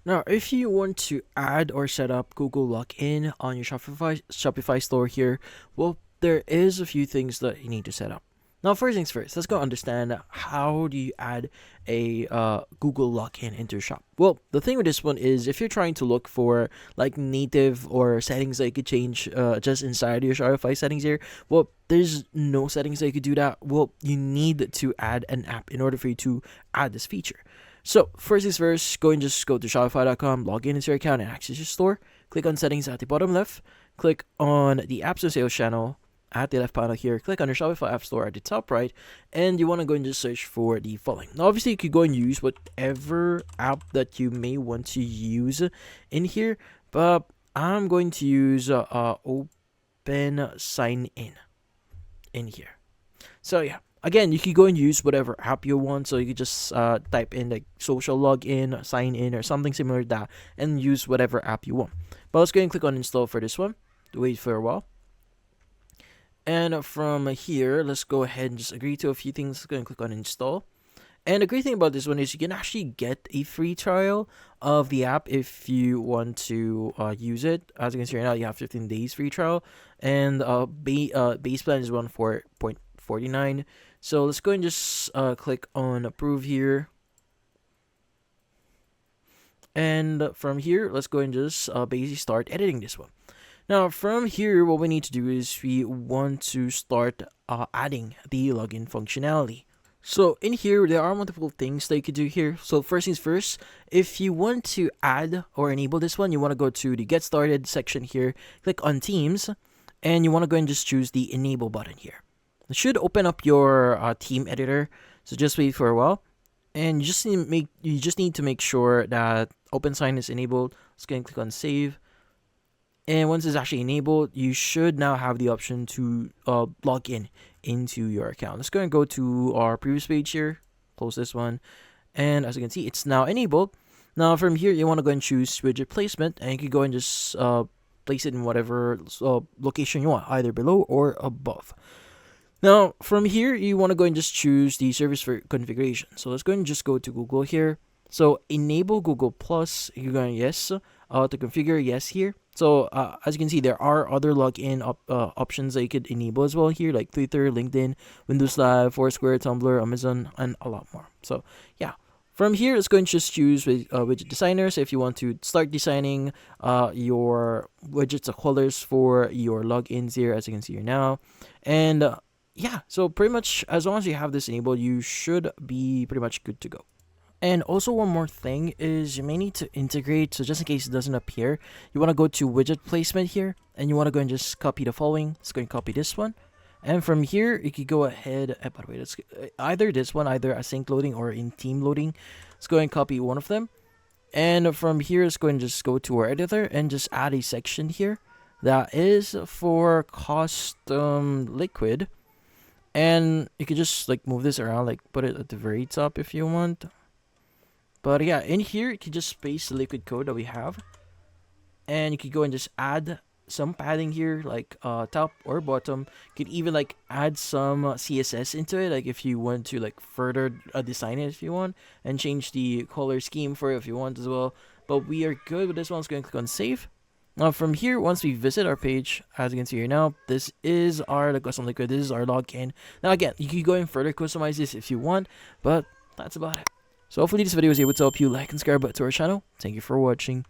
Now, if you want to add or set up Google Login on your Shopify store here, well, there is a few things that you need to set up. Now, first things first, let's go understand how do you add a Google login into your shop. Well, the thing with this one is if you're trying to look for like native or settings that you could change just inside your Shopify settings here, well, there's no settings that you could do that. Well, you need to add an app in order for you to add this feature. So first things first, just go to shopify.com, log in into your account and access your store. Click on settings at the bottom left. Click on the apps and sales channel at the left panel here. Click on your Shopify App Store at the top right, and you want to go and just search for the following. Now, obviously, you could go and use whatever app that you may want to use in here, but I'm going to use Open Sign in here. So yeah, again, you can go and use whatever app you want. So you could just type in like social login, sign in, or something similar to that, and use whatever app you want. But let's go and click on install for this one. Wait for a while. And from here, let's go ahead and just agree to a few things. Let's go and click on install. And the great thing about this one is you can actually get a free trial of the app if you want to use it. As you can see right now, you have 15 days free trial, and base plan is 1.49. So let's go and just click on approve here. And from here, let's go and just basically start editing this one. Now, from here, what we need to do is we want to start adding the login functionality. So in here, there are multiple things that you could do here. So first things first, if you want to add or enable this one, you want to go to the Get Started section here, click on Teams, and you want to go and just choose the Enable button here. It should open up your team editor, so just wait for a while. And you just need to make sure that Open Sign is enabled. Let's go and click on Save. And once it's actually enabled, you should now have the option to log in into your account. Let's go and go to our previous page here. Close this one. And as you can see, it's now enabled. Now from here, you want to go and choose widget placement. And you can go and just place it in whatever location you want, either below or above. Now from here, you want to go and just choose the service for configuration. So let's go and just go to Google here. So enable Google Plus. You're going yes. To configure yes here. So as you can see, there are other login options that you could enable as well here, like Twitter, LinkedIn, Windows Live, Foursquare, Tumblr, Amazon, and a lot more. So yeah, from here, it's going to just choose widget designer. So if you want to start designing your widgets of colors for your logins here, as you can see here now. And yeah, so pretty much as long as you have this enabled, you should be pretty much good to go. And also one more thing is you may need to integrate, so just in case it doesn't appear, you want to go to widget placement here, and you want to go and just copy the following. Let's go and copy this one. And from here, you can go ahead, by the way, let's either this one, either async loading or in team loading. Let's go and copy one of them. And from here, let's go and just go to our editor and just add a section here that is for custom liquid. And you can just like move this around, like put it at the very top if you want. But yeah, in here, you can just paste the liquid code that we have. And you can go and just add some padding here, like top or bottom. You could even like add some CSS into it, like if you want to like further design it if you want. And change the color scheme for it if you want as well. But we are good with this one. Let's go and click on save. Now from here, once we visit our page, as you can see here now, this is our custom liquid. This is our login. Now again, you can go and further customize this if you want. But that's about it. So hopefully this video was able to help you like and subscribe to our channel. Thank you for watching.